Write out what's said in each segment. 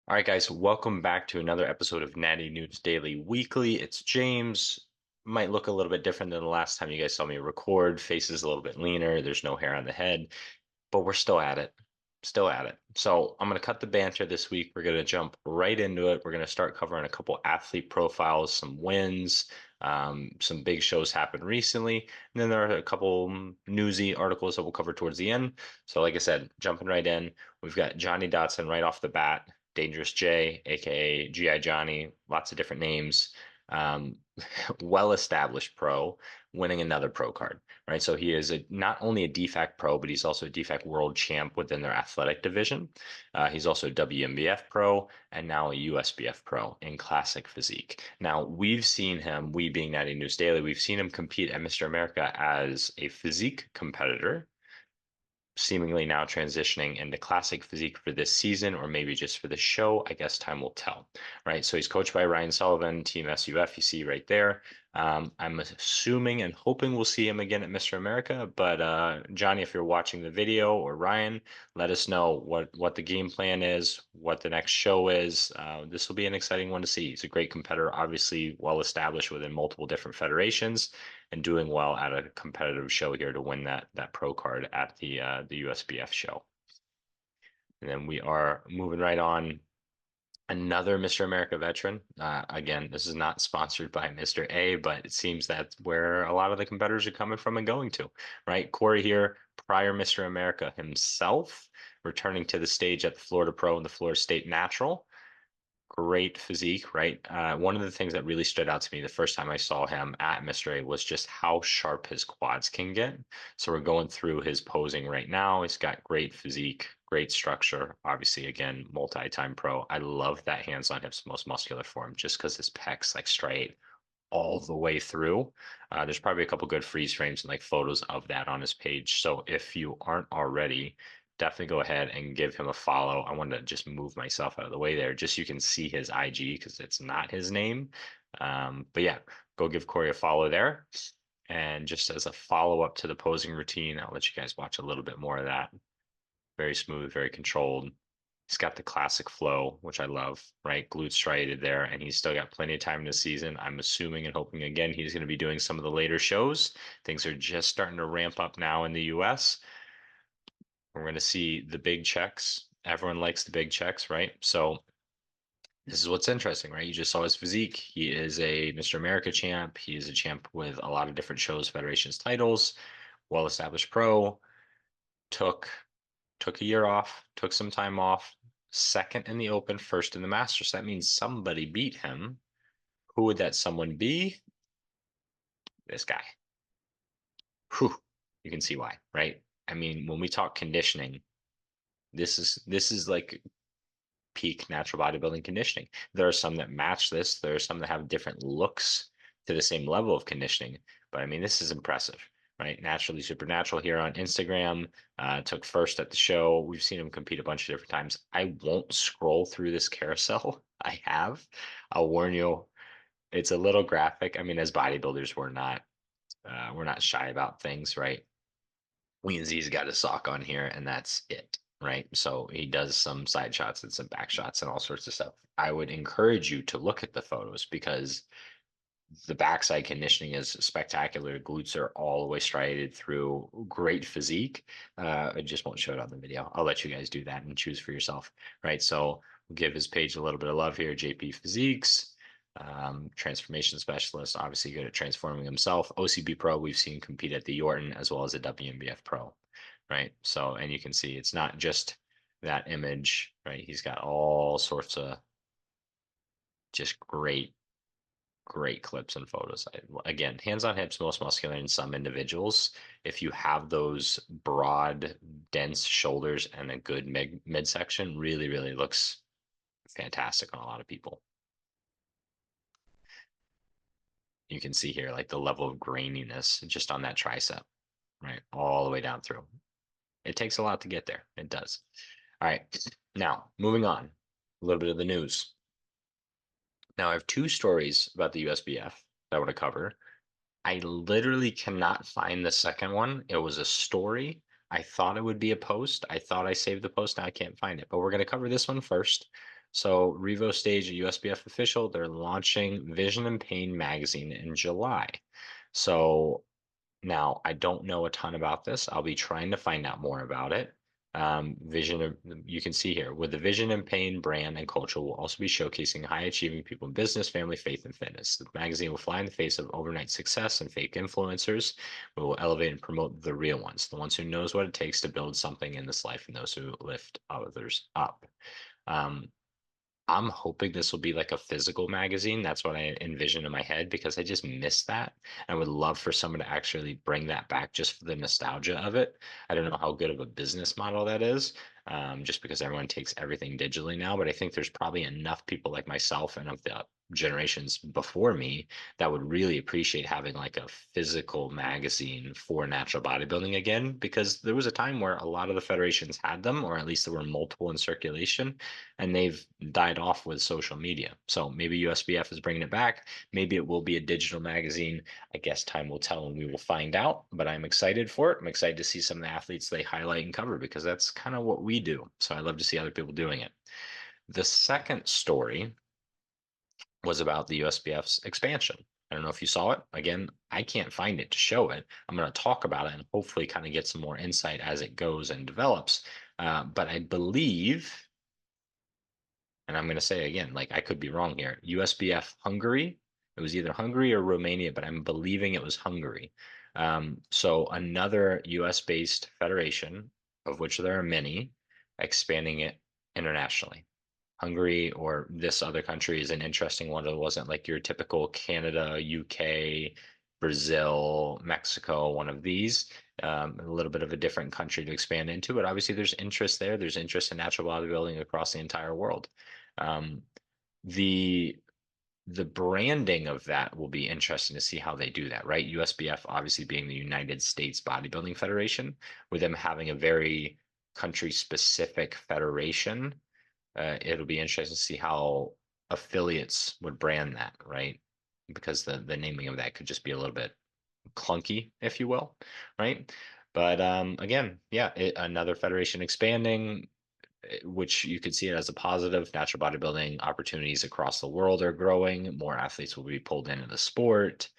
All right, guys, welcome back to another episode of Natty News Daily Weekly. It's James. Might look a little bit different than the last time you guys saw me record. Face is a little bit leaner. There's no hair on the head, but we're still at it. Still at it. So I'm going to cut the banter this week. We're going to jump right into it. We're going to start covering a couple athlete profiles, some wins, some big shows happened recently, and then there are a couple newsy articles that we'll cover towards the end. So, like I said, jumping right in, we've got Johnny Dotson right off the bat. Dangerous J, aka GI Johnny, lots of different names. Um, well-established pro, winning another pro card, right? So he is not only a DFAC pro, but he's also a DFAC world champ within their athletic division. He's also a WMBF pro and now a USBF pro in classic physique. Now, we've seen him, we being Natty News Daily, we've seen him compete at Mr. America as a physique competitor, seemingly now transitioning into classic physique for this season, or maybe just for the show. I guess time will tell, right? So he's coached by Ryan Sullivan, Team SUF, you see right there. I'm assuming and hoping we'll see him again at Mr. America. But Johnny, if you're watching the video, or Ryan, let us know what the game plan is, what the next show is. This will be an exciting one to see. He's a great competitor, obviously well established within multiple different federations and doing well at a competitive show here to win that pro card at the USBF show. And then we are moving right on. Another Mr. America veteran. Again, this is not sponsored by Mr. A, but it seems that's where a lot of the competitors are coming from and going to, right? Corey here, prior Mr. America himself, returning to the stage at the Florida Pro and the Florida State Natural. Great physique, right? One of the things that really stood out to me the first time I saw him at Mr. A was just how sharp his quads can get. So we're going through his posing right now. He's got great physique, great structure. Obviously, again, multi-time pro. I love that hands on hips most muscular form just because his pecs like straight all the way through. There's probably a couple good freeze frames and like photos of that on his page. So if you aren't already, definitely go ahead and give him a follow. I wanted to just move myself out of the way there, just so you can see his IG because it's not his name. But yeah, go give Corey a follow there. And just as a follow up to the posing routine, I'll let you guys watch a little bit more of that. Very smooth, very controlled. He's got the classic flow, which I love, right? Glutes striated there, and he's still got plenty of time in the season. I'm assuming and hoping again he's going to be doing some of the later shows. Things are just starting to ramp up now in the US. We're going to see the big checks. Everyone likes the big checks, right? So this is what's interesting, right? You just saw his physique. He is a Mr. America champ. He is a champ with a lot of different shows, federations, titles, well-established pro. Took took a year off, took some time off, second in the Open, first in the Masters. That means somebody beat him. Who would that someone be? This guy. Whew. You can see why, right? I mean, when we talk conditioning, this is like peak natural bodybuilding conditioning. There are some that match this. There are some that have different looks to the same level of conditioning. But I mean, this is impressive, right? Naturally Supernatural here on Instagram. Took first at the show. We've seen him compete a bunch of different times. I won't scroll through this carousel. I have. I'll warn you, it's a little graphic. I mean, as bodybuilders, we're not shy about things, right? Z's got a sock on here, and that's it, right? So he does some side shots and some back shots and all sorts of stuff. I would encourage you to look at the photos because the backside conditioning is spectacular. Glutes are all the way striated through. Great physique. I just won't show it on the video. I'll let you guys do that and choose for yourself, right? So we'll give his page a little bit of love here. JP Physiques. Transformation specialist, obviously good at transforming himself. OCB Pro, we've seen compete at the Yorton as well as a WMBF Pro, right? So, and you can see it's not just that image, right? He's got all sorts of just great clips and photos. Again, hands on hips, most muscular in some individuals. If you have those broad, dense shoulders and a good midsection, really looks fantastic on a lot of people. You can see here like the level of graininess just on that tricep, right? All the way down through. It takes a lot to get there. It does. All right. Now, moving on, a little bit of the news. Now, I have two stories about the USBF that I want to cover. I literally cannot find the second one. It was a story. I thought it would be a post. I thought I saved the post. Now I can't find it. But we're going to cover this one first. So Revo Stage, a USBF official, they're launching Vision and Pain magazine in July. So now, I don't know a ton about this. I'll be trying to find out more about it. You can see here, with the Vision and Pain brand and culture, will also be showcasing high achieving people in business, family, faith, and fitness. The magazine will fly in the face of overnight success and fake influencers. We will elevate and promote the real ones, the ones who knows what it takes to build something in this life and those who lift others up. Um, I'm hoping this will be like a physical magazine. That's what I envision in my head because I just miss that. I would love for someone to actually bring that back just for the nostalgia of it. I don't know how good of a business model that is, just because everyone takes everything digitally now. But I think there's probably enough people like myself and of the generations before me that would really appreciate having like a physical magazine for natural bodybuilding again, because there was a time where a lot of the federations had them, or at least there were multiple in circulation, and they've died off with social media. So maybe USBF is bringing it back. Maybe it will be a digital magazine. I guess time will tell and we will find out, but I'm excited for it. I'm excited to see some of the athletes they highlight and cover because that's kind of what we do. So I love to see other people doing it. The second story was about the USBF's expansion. I don't know if you saw it. Again, I can't find it to show it. I'm going to talk about it and hopefully kind of get some more insight as it goes and develops. But I believe, and I'm going to say again, like I could be wrong here, USBF Hungary. It was either Hungary or Romania, but I'm believing it was Hungary. So another US based federation, of which there are many, expanding it internationally. Hungary or this other country is an interesting one. It wasn't like your typical Canada, UK, Brazil, Mexico, one of these. A little bit of a different country to expand into, but obviously there's interest there. There's interest in natural bodybuilding across the entire world. Um, the the branding of that will be interesting to see how they do that, right? USBF obviously being the United States Bodybuilding Federation, with them having a very country specific federation. It'll be interesting to see how affiliates would brand that, right? Because the naming of that could just be a little bit clunky, if you will, right? But again, yeah, another federation expanding, which you could see it as a positive. Natural bodybuilding opportunities across the world are growing. More athletes will be pulled into the sport.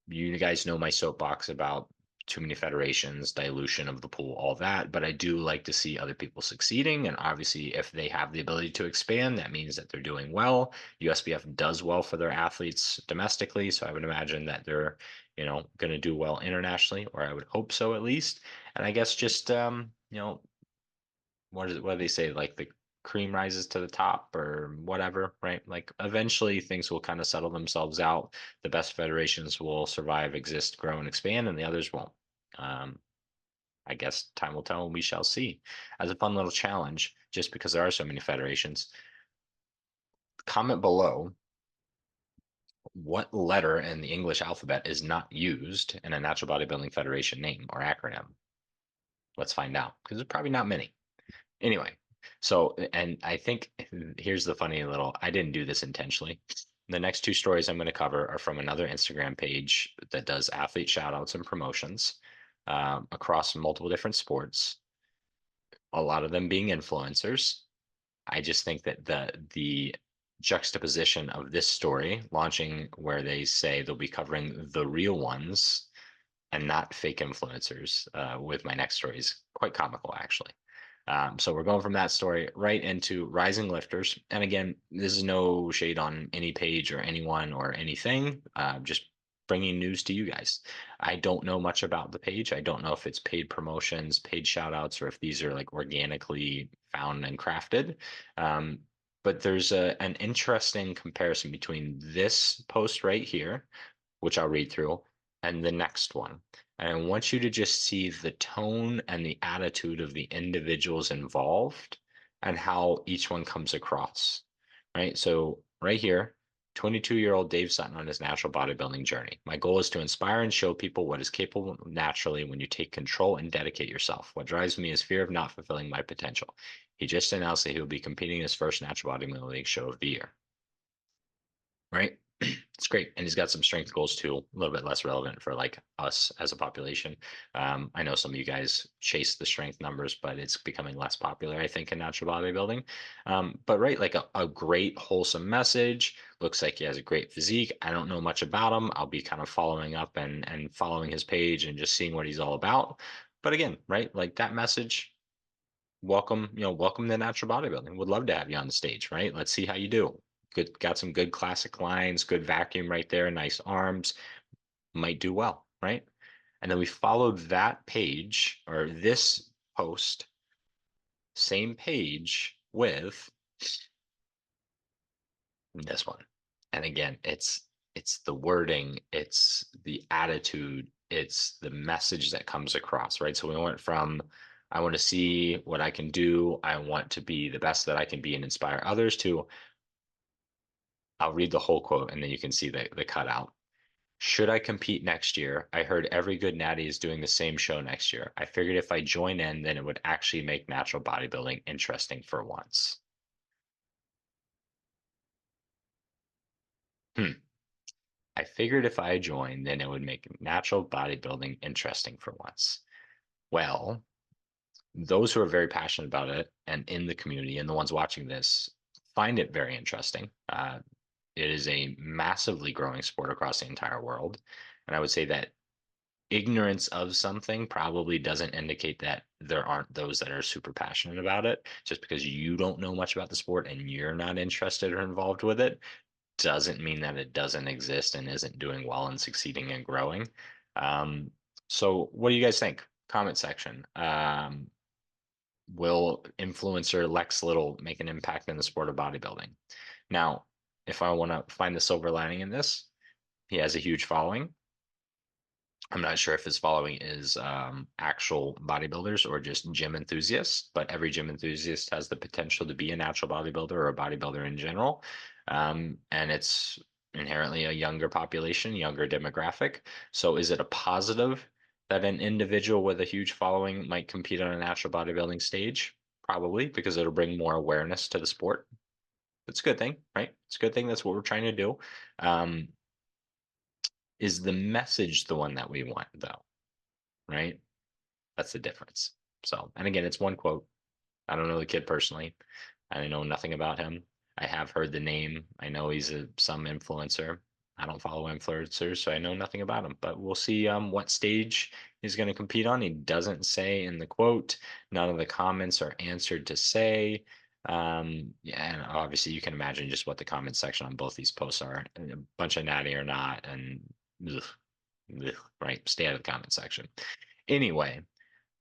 You guys know my soapbox about too many federations, dilution of the pool, all that. But I do like to see other people succeeding. And obviously, if they have the ability to expand, that means that they're doing well. USBF does well for their athletes domestically. So I would imagine that they're, going to do well internationally, or I would hope so at least. And I guess just, what do they say? Like the cream rises to the top or whatever, right? Like eventually things will kind of settle themselves out. The best federations will survive, exist, grow, and expand, and the others won't. Um, I guess time will tell and we shall see. As a fun little challenge, just because there are so many federations, comment below what letter in the English alphabet is not used in a natural bodybuilding federation name or acronym. Let's find out because there's probably not many. Anyway, so, and I think here's the funny little, I didn't do this intentionally. The next two stories I'm going to cover are from another Instagram page that does athlete shout outs and promotions across multiple different sports, a lot of them being influencers. I just think that the juxtaposition of this story launching where they say they'll be covering the real ones and not fake influencers with my next story is quite comical, actually. So we're going from that story right into rising lifters. And again, this is no shade on any page or anyone or anything. Just bringing news to you guys. I don't know much about the page. I don't know if it's paid promotions, paid shout outs, or if these are like organically found and crafted. Um, but there's an interesting comparison between this post right here, which I'll read through, and the next one. And I want you to just see the tone and the attitude of the individuals involved and how each one comes across. Right. So, right here, 22-year-old Dave Sutton on his natural bodybuilding journey. My goal is to inspire and show people what is capable naturally when you take control and dedicate yourself. What drives me is fear of not fulfilling my potential. He just announced that he will be competing in his first natural bodybuilding show of the year. Right. It's great. And he's got some strength goals too, a little bit less relevant for like us as a population. I know some of you guys chase the strength numbers, but it's becoming less popular, I think, in natural bodybuilding. But right, like a great wholesome message. Looks like he has a great physique. I don't know much about him. I'll be kind of following up and following his page and just seeing what he's all about. But again, right, like that message, welcome, welcome to natural bodybuilding. Would love to have you on the stage, right? Let's see how you do. Good, got some good classic lines, good vacuum right there, nice arms, might do well, right? And then we followed that page or this post, same page with this one. And again, it's the wording, it's the attitude, it's the message that comes across, right? So we went from I want to see what I can do, I want to be the best that I can be and inspire others to I'll read the whole quote and then you can see the cutout. Should I compete next year? I heard every good natty is doing the same show next year. I figured if I join in, then it would actually make natural bodybuilding interesting for once. Hmm. I figured if I joined, then it would make natural bodybuilding interesting for once. Well, those who are very passionate about it and in the community and the ones watching this find it very interesting. It is a massively growing sport across the entire world. And I would say that ignorance of something probably doesn't indicate that there aren't those that are super passionate about it. Just because you don't know much about the sport and you're not interested or involved with it doesn't mean that it doesn't exist and isn't doing well and succeeding and growing. Um, so what do you guys think? Comment section. Will influencer Lex Little make an impact in the sport of bodybuilding? Now, if I want to find the silver lining in this, he has a huge following. I'm not sure if his following is actual bodybuilders or just gym enthusiasts, but every gym enthusiast has the potential to be a natural bodybuilder or a bodybuilder in general. And it's inherently a younger population, younger demographic. So is it a positive that an individual with a huge following might compete on a natural bodybuilding stage? Probably, because it'll bring more awareness to the sport. It's a good thing, right? It's a good thing. That's what we're trying to do. Um, is the message the one that we want, though? Right? That's the difference. So, and again, it's one quote. I don't know the kid personally. I know nothing about him. I have heard the name. I know he's some influencer. I don't follow influencers, so I know nothing about him. But we'll see what stage he's going to compete on. He doesn't say in the quote. None of the comments are answered to say. Yeah, and obviously you can imagine just what the comment section on both these posts are. A bunch of natty or not, and ugh, ugh, right, stay out of the comment section. Anyway,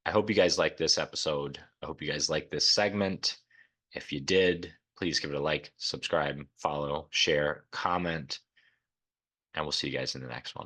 I hope you guys liked this episode. I hope you guys liked this segment. If you did, please give it a like, subscribe, follow, share, comment, and we'll see you guys in the next one.